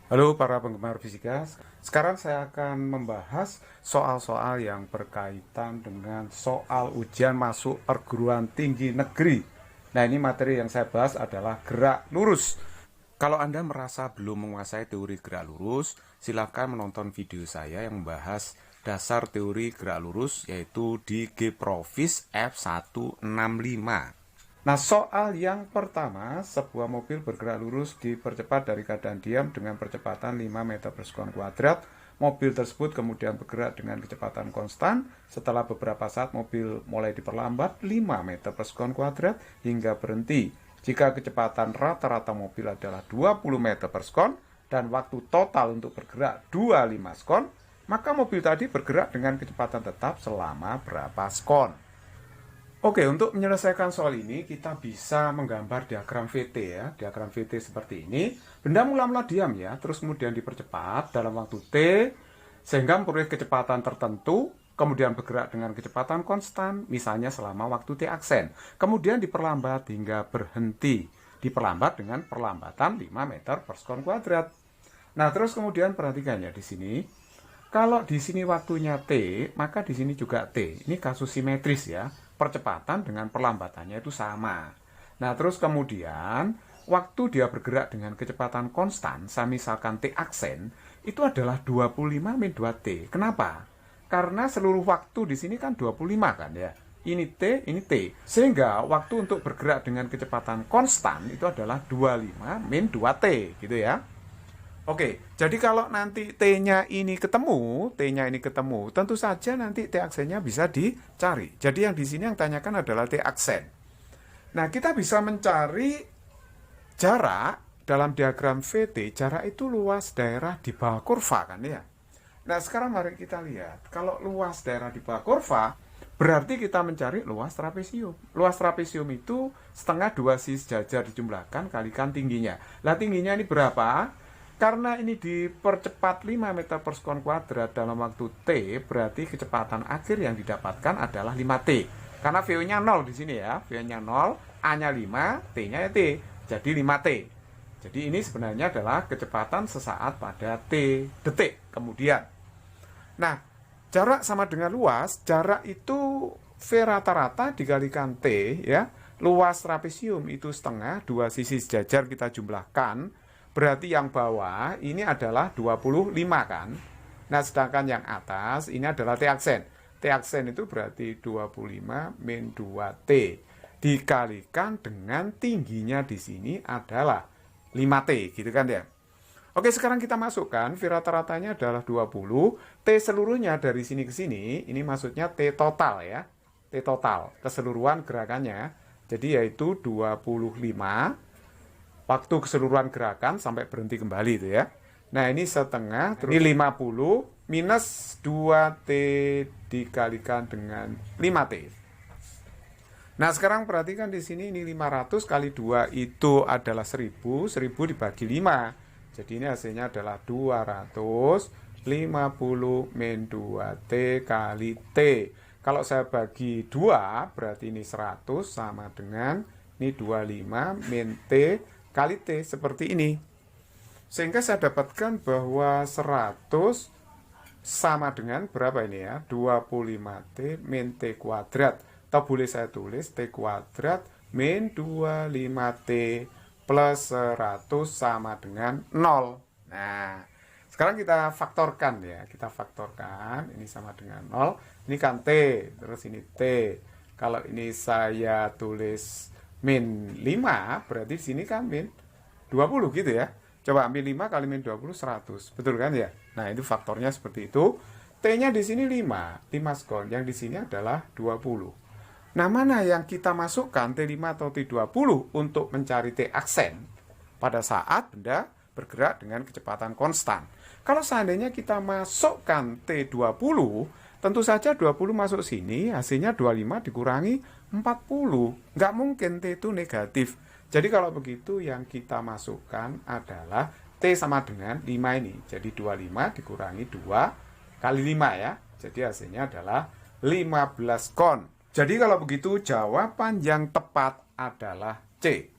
Halo para penggemar fisika, sekarang saya akan membahas soal-soal yang berkaitan dengan soal ujian masuk perguruan tinggi negeri. Nah, ini materi yang saya bahas adalah gerak lurus. Kalau Anda merasa belum menguasai teori gerak lurus, silakan menonton video saya yang membahas dasar teori gerak lurus, yaitu di Gprofis F165. Nah, soal yang pertama, sebuah mobil bergerak lurus dipercepat dari keadaan diam dengan percepatan 5 meter per sekon kuadrat. Mobil tersebut kemudian bergerak dengan kecepatan konstan. Setelah beberapa saat, mobil mulai diperlambat 5 meter per sekon kuadrat hingga berhenti. Jika kecepatan rata-rata mobil adalah 20 meter per sekon dan waktu total untuk bergerak 25 sekon, maka mobil tadi bergerak dengan kecepatan tetap selama berapa sekon? Oke, untuk menyelesaikan soal ini, kita bisa menggambar diagram VT ya. Diagram VT seperti ini. Benda mula-mula diam ya, terus kemudian dipercepat dalam waktu T, sehingga memperoleh kecepatan tertentu, kemudian bergerak dengan kecepatan konstan, misalnya selama waktu T aksen. Kemudian diperlambat hingga berhenti. Diperlambat dengan perlambatan 5 meter per sekon kuadrat. Nah, terus kemudian perhatikan ya di sini. Kalau di sini waktunya T, maka di sini juga T. Ini kasus simetris ya. Percepatan dengan perlambatannya itu sama. Nah, terus kemudian waktu dia bergerak dengan kecepatan konstan, saya misalkan T aksen, itu adalah 25 min 2T. Kenapa? Karena seluruh waktu di sini kan 25 kan ya. Ini T, ini T. Sehingga waktu untuk bergerak dengan kecepatan konstan itu adalah 25 min 2T gitu ya. Oke, jadi kalau nanti T-nya ini ketemu, tentu saja nanti T aksennya bisa dicari. Jadi yang di sini yang tanyakan adalah T aksen. Nah, kita bisa mencari jarak dalam diagram VT, jarak itu luas daerah di bawah kurva kan ya. Nah, sekarang mari kita lihat, kalau luas daerah di bawah kurva, berarti kita mencari luas trapesium. Luas trapesium itu setengah 2 sisi sejajar dijumlahkan kalikan tingginya. Lah tingginya ini berapa? Karena ini dipercepat 5 meter per sekon kuadrat dalam waktu T, berarti kecepatan akhir yang didapatkan adalah 5T. Karena VO-nya 0 di sini ya, VO-nya 0, A-nya 5, T-nya ya T, jadi 5T. Jadi ini sebenarnya adalah kecepatan sesaat pada T detik kemudian. Nah, jarak sama dengan luas, jarak itu V rata-rata dikalikan T ya. Luas trapesium itu setengah, 2 sisi sejajar kita jumlahkan. Berarti yang bawah ini adalah 25 kan. Nah, sedangkan yang atas ini adalah T aksen. T aksen itu berarti 25 min 2T. Dikalikan dengan tingginya di sini adalah 5T gitu kan ya. Oke, sekarang kita masukkan V rata-ratanya adalah 20. T seluruhnya dari sini ke sini, ini maksudnya T total ya. T total, keseluruhan gerakannya. Jadi yaitu 25 waktu keseluruhan gerakan sampai berhenti kembali itu ya. Nah, ini setengah, terus ini 50 minus 2T dikalikan dengan 5T. Nah, sekarang perhatikan di sini ini 500 kali 2 itu adalah 1000, 1000 dibagi 5. Jadi ini hasilnya adalah 250 min 2T kali T. Kalau saya bagi 2, berarti ini 100 sama dengan ini 25 min T kali T seperti ini. Sehingga saya dapatkan bahwa 100 sama dengan berapa ini ya? 25T min T kuadrat. Atau boleh saya tulis T kuadrat min 25T plus 100 sama dengan 0. Nah, sekarang kita faktorkan ya. Kita faktorkan, ini sama dengan 0. Ini kan T, terus ini T. Kalau ini saya tulis min 5, berarti di sini kan min 20 gitu ya. Coba ambil 5 kali min 20, 100. Betul kan ya? Nah, itu faktornya seperti itu. T-nya di sini 5 sekon. Yang di sini adalah 20. Nah, mana yang kita masukkan T5 atau T20 untuk mencari T aksen pada saat benda bergerak dengan kecepatan konstan? Kalau seandainya kita masukkan T20, tentu saja 20 masuk sini, hasilnya 25 dikurangi 40. Nggak mungkin T itu negatif. Jadi kalau begitu yang kita masukkan adalah T sama dengan 5 ini. Jadi 25 dikurangi 2 kali 5 ya. Jadi hasilnya adalah 15 kon. Jadi kalau begitu jawaban yang tepat adalah C.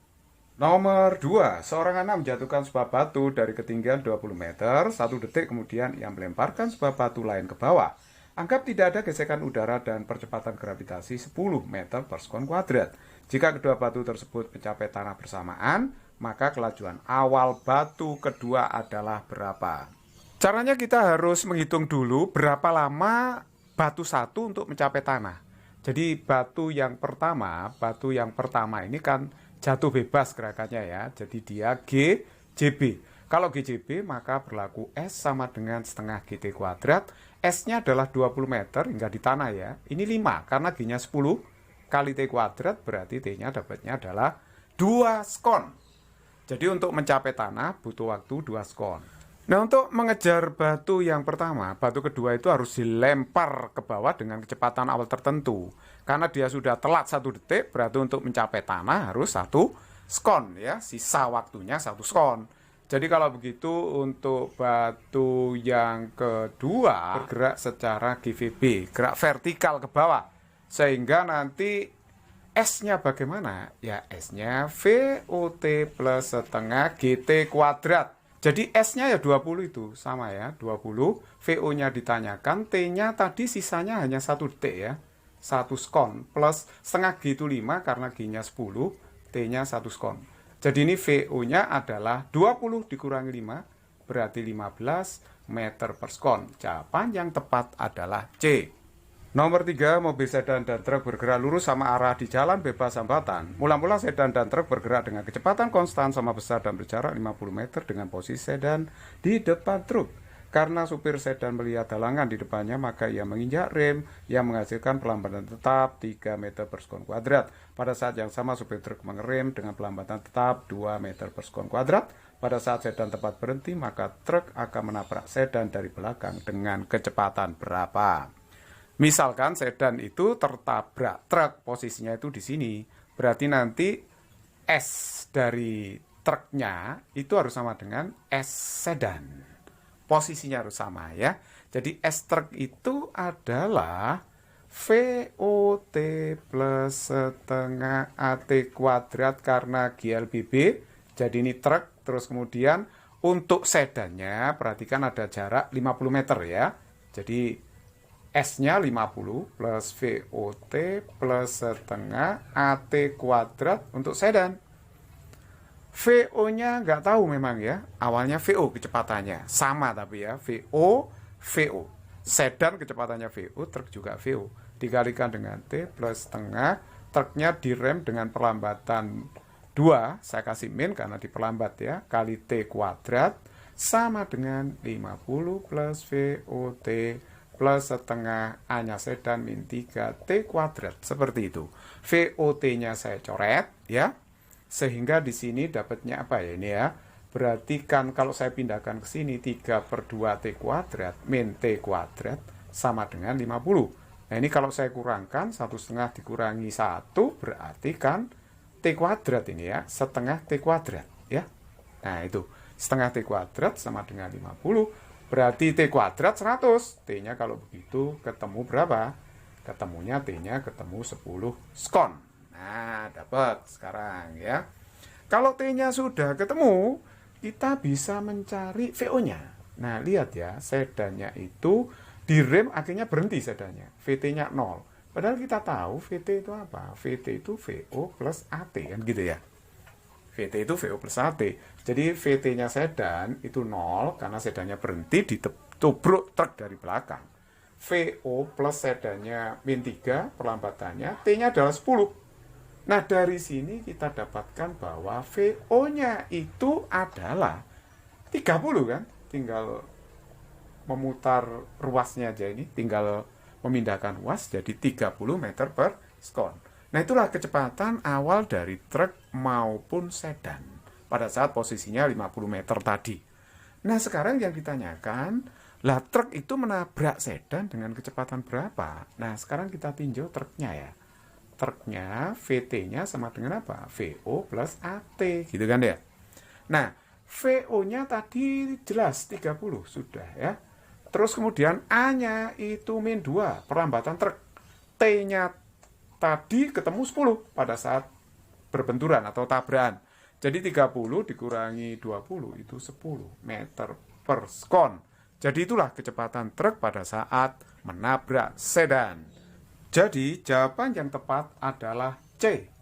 Nomor 2, seorang anak menjatuhkan sebuah batu dari ketinggian 20 meter, 1 detik kemudian ia melemparkan sebuah batu lain ke bawah. Anggap tidak ada gesekan udara dan percepatan gravitasi 10 meter per sekon kuadrat. Jika kedua batu tersebut mencapai tanah bersamaan, maka kelajuan awal batu kedua adalah berapa? Caranya kita harus menghitung dulu berapa lama batu satu untuk mencapai tanah. Jadi batu yang pertama ini kan jatuh bebas gerakannya ya. Jadi dia GJB. Kalau GJB maka berlaku S sama dengan setengah GT kuadrat. S-nya adalah 20 meter hingga di tanah ya. Ini 5 karena G-nya 10 kali T kuadrat berarti T-nya dapatnya adalah 2 skon. Jadi untuk mencapai tanah butuh waktu 2 skon. Nah, untuk mengejar batu yang pertama, batu kedua itu harus dilempar ke bawah dengan kecepatan awal tertentu. Karena dia sudah telat 1 detik, berarti untuk mencapai tanah harus 1 skon ya. Sisa waktunya 1 skon. Jadi kalau begitu untuk batu yang kedua bergerak secara GVB, gerak vertikal ke bawah. Sehingga nanti S-nya bagaimana? Ya S-nya VOT plus setengah GT kuadrat. Jadi S-nya ya 20 itu, sama ya, 20. VO-nya ditanyakan, T-nya tadi sisanya hanya 1 detik ya. 1 skon, plus setengah G itu 5, karena G-nya 10, T-nya 1 skon. Jadi ini VO-nya adalah 20 dikurangi 5, berarti 15 meter per skon. Jawaban yang tepat adalah C. Nomor 3, mobil sedan dan truk bergerak lurus sama arah di jalan bebas hambatan. Mula-mula sedan dan truk bergerak dengan kecepatan konstan sama besar dan berjarak 50 meter dengan posisi sedan di depan truk. Karena supir sedan melihat halangan di depannya, maka ia menginjak rem yang menghasilkan pelambatan tetap 3 meter per sekon kuadrat. Pada saat yang sama, supir truk mengerem dengan pelambatan tetap 2 meter per sekon kuadrat. Pada saat sedan tepat berhenti, maka truk akan menabrak sedan dari belakang dengan kecepatan berapa? Misalkan sedan itu tertabrak truk, posisinya itu di sini. Berarti nanti S dari truknya itu harus sama dengan S sedan. Posisinya harus sama ya. Jadi S truk itu adalah VOT plus setengah AT kuadrat karena GLBB. Jadi ini truk, terus kemudian untuk sedannya perhatikan ada jarak 50 meter ya. Jadi S-nya 50 plus VOT plus setengah AT kuadrat untuk sedan. VO-nya nggak tahu memang ya. Awalnya VO kecepatannya. Sama tapi ya. VO. Sedan kecepatannya VO, truk juga VO. Dikalikan dengan T plus setengah. Truknya direm dengan perlambatan 2. Saya kasih min karena diperlambat ya. Kali T kuadrat. Sama dengan 50 plus VOT plus setengah A-nya sedan min 3T kuadrat. Seperti itu. VOT-nya saya coret ya. Sehingga di sini dapatnya apa ya ini ya. Berarti kan kalau saya pindahkan ke sini 3 per 2T kuadrat min T kuadrat sama dengan 50. Nah ini kalau saya kurangkan 1,5 dikurangi 1 berarti kan T kuadrat ini ya. Setengah T kuadrat ya. Nah itu. Setengah T kuadrat sama dengan 50. Berarti T kuadrat 100. T-nya kalau begitu ketemu berapa? Ketemunya T-nya ketemu 10 skon. Nah, dapat sekarang ya. Kalau T-nya sudah ketemu, kita bisa mencari VO-nya. Nah, lihat ya, sedannya itu direm akhirnya berhenti sedannya. VT-nya 0. Padahal kita tahu VT itu apa? VT itu VO plus AT kan gitu ya. VT itu VO plus AT. Jadi VT-nya sedan itu 0 karena sedannya berhenti ditubruk truk dari belakang. VO plus sedannya min 3 perlambatannya, T-nya adalah 10. Nah dari sini kita dapatkan bahwa VO-nya itu adalah 30 kan. Tinggal memutar ruasnya aja ini. Tinggal memindahkan ruas jadi 30 meter per sekon. Nah itulah kecepatan awal dari truk maupun sedan pada saat posisinya 50 meter tadi. Nah sekarang yang ditanyakan, lah truk itu menabrak sedan dengan kecepatan berapa? Nah sekarang kita tinjau truknya ya. Truknya VT-nya sama dengan apa? VO plus AT gitu kan ya. Nah VO-nya tadi jelas 30 sudah ya. Terus kemudian A-nya itu min 2 perlambatan truk. T-nya tadi ketemu 10 pada saat berbenturan atau tabrakan. Jadi 30 dikurangi 20 itu 10 meter per sekon. Jadi itulah kecepatan truk pada saat menabrak sedan. Jadi jawaban yang tepat adalah C.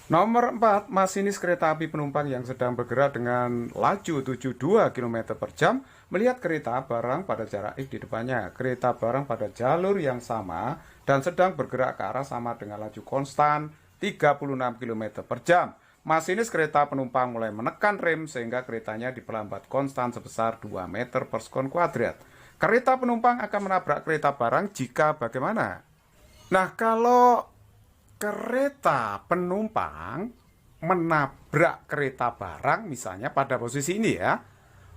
Nomor 4, masinis kereta api penumpang yang sedang bergerak dengan laju 72 km per jam melihat kereta barang pada jarak X di depannya. Kereta barang pada jalur yang sama dan sedang bergerak ke arah sama dengan laju konstan 36 km per jam. Masinis kereta penumpang mulai menekan rem sehingga keretanya diperlambat konstan sebesar 2 meter per sekon kuadrat. Kereta penumpang akan menabrak kereta barang jika bagaimana? Nah, kalau kereta penumpang menabrak kereta barang misalnya pada posisi ini ya,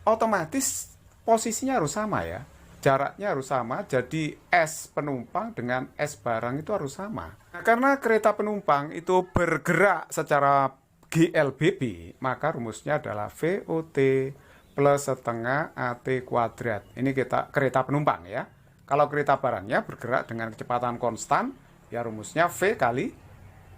otomatis posisinya harus sama ya, jaraknya harus sama, jadi S penumpang dengan S barang itu harus sama. Nah, karena kereta penumpang itu bergerak secara GLBB, maka rumusnya adalah VOT plus setengah AT kuadrat. Ini kita kereta penumpang ya. Kalau kereta barangnya bergerak dengan kecepatan konstan, ya rumusnya V kali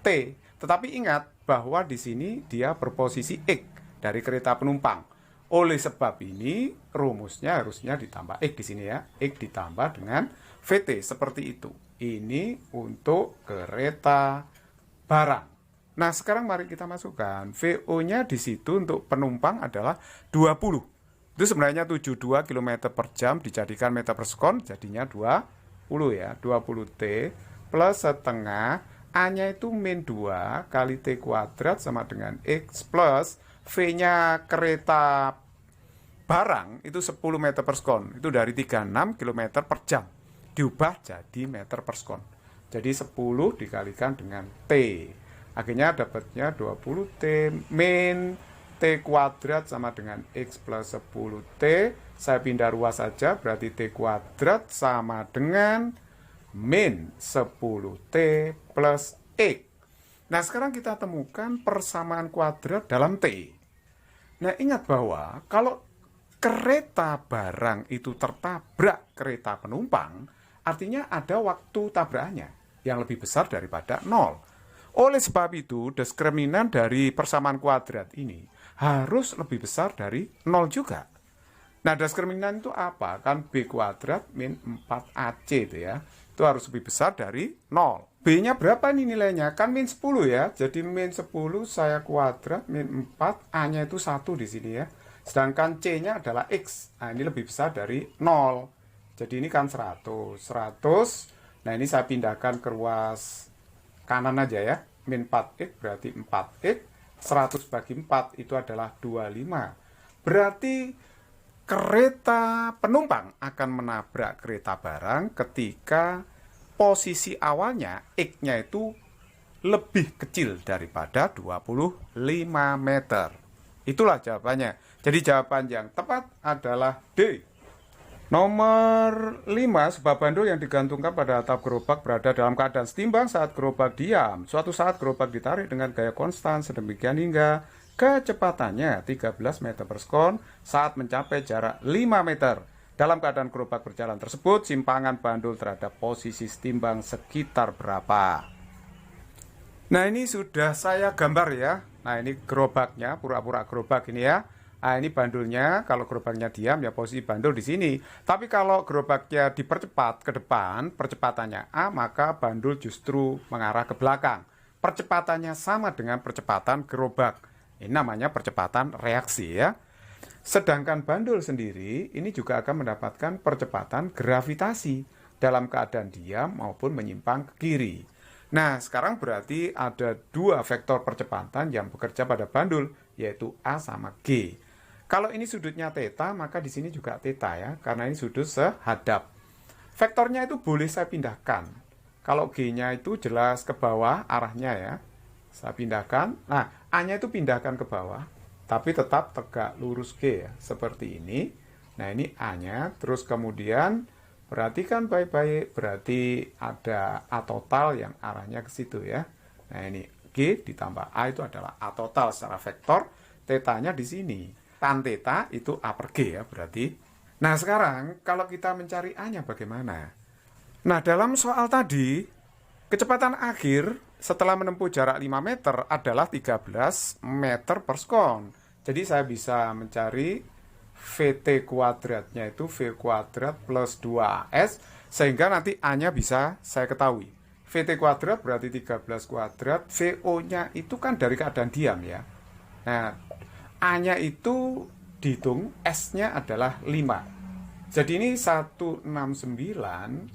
T. Tetapi ingat bahwa di sini dia berposisi X dari kereta penumpang. Oleh sebab ini rumusnya harusnya ditambah X di sini ya. X ditambah dengan VT seperti itu. Ini untuk kereta barang. Nah, sekarang mari kita masukkan. VO-nya di situ untuk penumpang adalah 20. Itu sebenarnya 72 km per jam dijadikan meter per sekon, jadinya 20 ya. 20 T plus setengah, A-nya itu min 2 kali T kuadrat sama dengan X plus V-nya kereta barang itu 10 meter per sekon. Itu dari 36 km per jam. Diubah jadi meter per sekon. Jadi 10 dikalikan dengan T. Akhirnya dapatnya 20 T min T kuadrat sama dengan X plus 10 T. Saya pindah ruas saja, berarti T kuadrat sama dengan min 10 T plus X. Nah, sekarang kita temukan persamaan kuadrat dalam T. Nah, ingat bahwa kalau kereta barang itu tertabrak kereta penumpang, artinya ada waktu tabrakannya yang lebih besar daripada 0. Oleh sebab itu, diskriminan dari persamaan kuadrat ini harus lebih besar dari 0 juga. Nah, diskriminan itu apa? Kan B kuadrat min 4AC itu ya. Itu harus lebih besar dari 0. B-nya berapa nih nilainya? Kan min 10 ya. Jadi min 10 saya kuadrat min 4, A-nya itu 1 di sini ya. Sedangkan C-nya adalah X. Nah, ini lebih besar dari 0. Jadi ini kan 100. 100. Nah, ini saya pindahkan ke ruas kanan aja ya. Min 4X berarti 4X. 100 bagi 4 itu adalah 25. Berarti kereta penumpang akan menabrak kereta barang ketika posisi awalnya X-nya itu lebih kecil daripada 25 meter. Itulah jawabannya. Jadi jawaban yang tepat adalah D. Nomor 5, sebuah bandul yang digantungkan pada atap gerobak berada dalam keadaan setimbang saat gerobak diam. Suatu saat gerobak ditarik dengan gaya konstan sedemikian hingga kecepatannya 13 meter per sekon saat mencapai jarak 5 meter. Dalam keadaan gerobak berjalan tersebut, simpangan bandul terhadap posisi setimbang sekitar berapa? Nah, ini sudah saya gambar ya. Nah, ini gerobaknya, pura-pura gerobak ini ya. Nah, ini bandulnya, kalau gerobaknya diam ya posisi bandul di sini. Tapi kalau gerobaknya dipercepat ke depan, percepatannya A, maka bandul justru mengarah ke belakang. Percepatannya sama dengan percepatan gerobak. Ini namanya percepatan reaksi ya. Sedangkan bandul sendiri ini juga akan mendapatkan percepatan gravitasi dalam keadaan diam maupun menyimpang ke kiri. Nah, sekarang berarti ada dua vektor percepatan yang bekerja pada bandul, yaitu A sama G. Kalau ini sudutnya theta, maka di sini juga theta ya, karena ini sudut sehadap. Vektornya itu boleh saya pindahkan. Kalau G-nya itu jelas ke bawah arahnya ya, saya pindahkan. Nah, A-nya itu pindahkan ke bawah, tapi tetap tegak lurus G ya, seperti ini. Nah, ini A-nya, terus kemudian perhatikan baik-baik, berarti ada A total yang arahnya ke situ ya. Nah, ini G ditambah A itu adalah A total secara vektor, theta-nya di sini. Tan theta itu A per G ya berarti. Nah, sekarang kalau kita mencari A-nya bagaimana? Nah, dalam soal tadi, kecepatan akhir setelah menempuh jarak 5 meter adalah 13 meter per sekon. Jadi saya bisa mencari VT kuadratnya itu V kuadrat plus 2AS, sehingga nanti A-nya bisa saya ketahui. VT kuadrat berarti 13 kuadrat, VO-nya itu kan dari keadaan diam ya. Nah, A-nya itu dihitung, S-nya adalah 5. Jadi ini 169,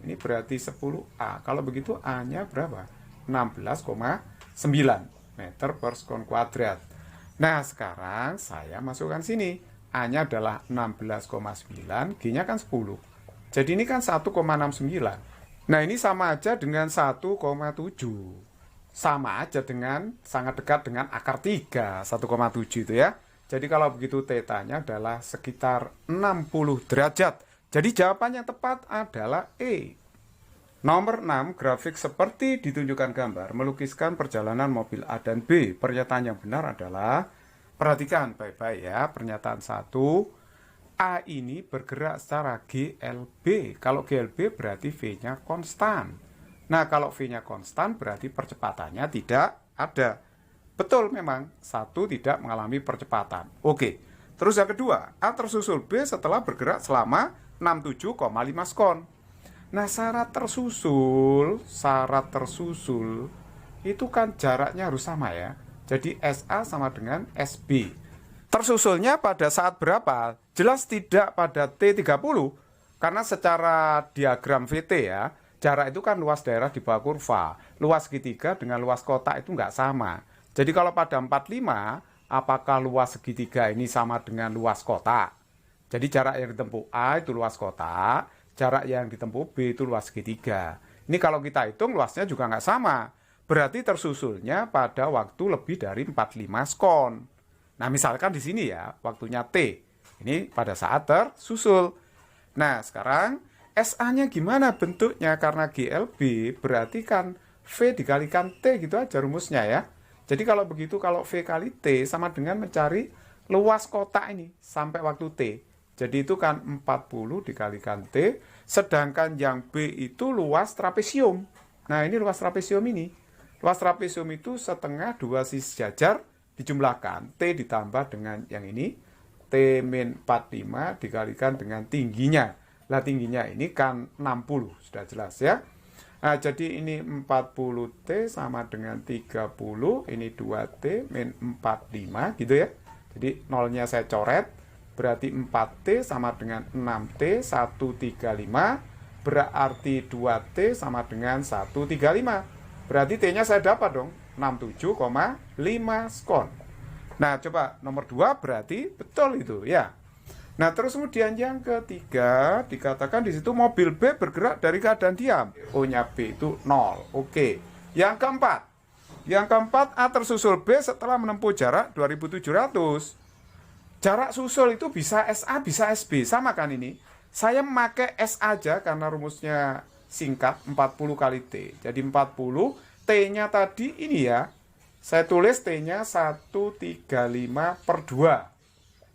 ini berarti 10A. Kalau begitu A-nya berapa? 16,9 meter per sekon kuadrat. Nah, sekarang saya masukkan sini. A-nya adalah 16,9, G-nya kan 10. Jadi ini kan 1,69. Nah, ini sama aja dengan 1,7. Sama aja dengan, sangat dekat dengan akar 3, 1,7 itu ya. Jadi kalau begitu θ-nya adalah sekitar 60 derajat. Jadi jawaban yang tepat adalah E. Nomor 6, grafik seperti ditunjukkan gambar melukiskan perjalanan mobil A dan B. Pernyataan yang benar adalah, perhatikan baik-baik ya, pernyataan 1, A ini bergerak secara GLB. Kalau GLB berarti V-nya konstan. Nah, kalau V-nya konstan berarti percepatannya tidak ada. Betul memang, 1 tidak mengalami percepatan. Oke, terus yang kedua, A tersusul B setelah bergerak selama 67,5 sekon. Nah, syarat tersusul itu kan jaraknya harus sama ya. Jadi SA sama dengan SB. Tersusulnya pada saat berapa? Jelas tidak pada T30. Karena secara diagram VT ya, jarak itu kan luas daerah di bawah kurva. Luas segitiga dengan luas kotak itu nggak sama. Jadi kalau pada 45, apakah luas segitiga ini sama dengan luas kotak? Jadi jarak yang ditempuh A itu luas kotak, jarak yang ditempuh B itu luas segitiga. Ini kalau kita hitung luasnya juga nggak sama. Berarti tersusulnya pada waktu lebih dari 45 sekon. Nah, misalkan di sini ya, waktunya T. Ini pada saat tersusul. Nah, sekarang SA-nya gimana bentuknya? Karena GLB berarti kan V dikalikan T gitu aja rumusnya ya. Jadi kalau begitu, kalau V kali T sama dengan mencari luas kotak ini sampai waktu T. Jadi itu kan 40 dikalikan T, sedangkan yang B itu luas trapesium. Nah, ini luas trapesium ini. Luas trapesium itu setengah 2 sisi sejajar dijumlahkan. T ditambah dengan yang ini, T min 45 dikalikan dengan tingginya. Lah tingginya ini kan 60, sudah jelas ya. Nah, jadi ini 40T sama dengan 30, ini 2T min 45 gitu ya. Jadi nolnya saya coret. Berarti 4T sama dengan 6T, 135. Berarti 2T sama dengan 135. Berarti T-nya saya dapat dong, 67,5 sekon. Nah, coba nomor 2 berarti betul itu ya. Nah, terus kemudian yang ketiga, dikatakan di situ mobil B bergerak dari keadaan diam. O-nya B itu 0. Oke. Yang keempat, A tersusul B setelah menempuh jarak 2700. Jarak susul itu bisa SA, bisa SB. Sama kan ini? Saya memakai S aja karena rumusnya singkat, 40 kali T. Jadi 40, T-nya tadi ini ya. Saya tulis T-nya 135 per 2.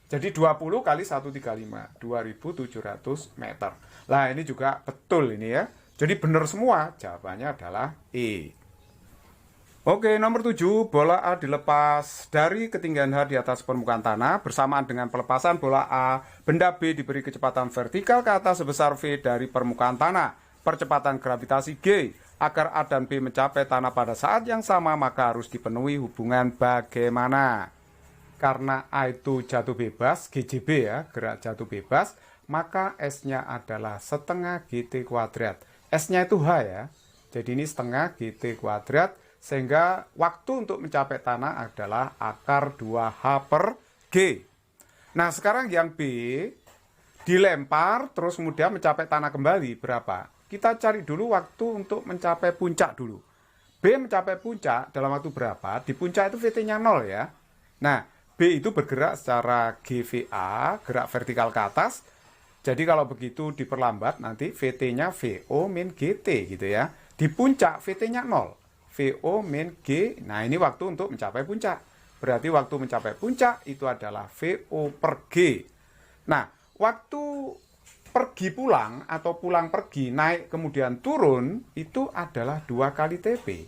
Jadi 20 kali 135, 2700 meter. Nah, ini juga betul ini ya. Jadi benar semua, jawabannya adalah E. Oke, nomor 7, bola A dilepas dari ketinggian H di atas permukaan tanah. Bersamaan dengan pelepasan bola A, benda B diberi kecepatan vertikal ke atas sebesar V dari permukaan tanah. Percepatan gravitasi G. Agar A dan B mencapai tanah pada saat yang sama, maka harus dipenuhi hubungan bagaimana? Karena A itu jatuh bebas, GJB ya, gerak jatuh bebas, maka S-nya adalah setengah GT kuadrat. S-nya itu H ya, jadi ini setengah GT kuadrat. Sehingga waktu untuk mencapai tanah adalah akar 2H per G. Nah, sekarang yang B dilempar terus kemudian mencapai tanah kembali berapa? Kita cari dulu waktu untuk mencapai puncak dulu. B mencapai puncak dalam waktu berapa? Di puncak itu VT-nya 0 ya. Nah, B itu bergerak secara GVA, gerak vertikal ke atas. Jadi kalau begitu diperlambat nanti VT-nya VO min GT gitu ya. Di puncak VT-nya 0. VO min G, nah ini waktu untuk mencapai puncak. Berarti waktu mencapai puncak itu adalah VO per G. Nah, waktu pergi pulang atau pulang pergi, naik kemudian turun, itu adalah 2 kali TP.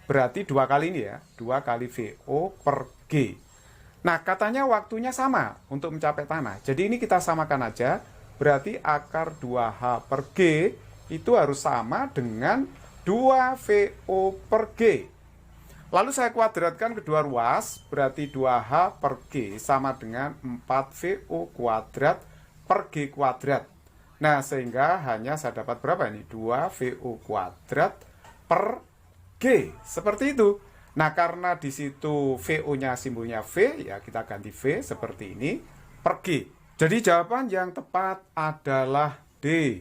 berarti 2 kali ini ya, 2 kali VO per G. Nah, katanya waktunya sama untuk mencapai tanah. Jadi ini kita samakan aja, berarti akar 2H per G itu harus sama dengan 2 VO per G. Lalu saya kuadratkan kedua ruas, berarti 2H per G sama dengan 4 VO kuadrat per G kuadrat. Nah, sehingga hanya saya dapat berapa ini? 2 VO kuadrat per G. Seperti itu. Nah, karena di situ VO-nya simbolnya V, ya kita ganti V seperti ini per G. Jadi jawaban yang tepat adalah D.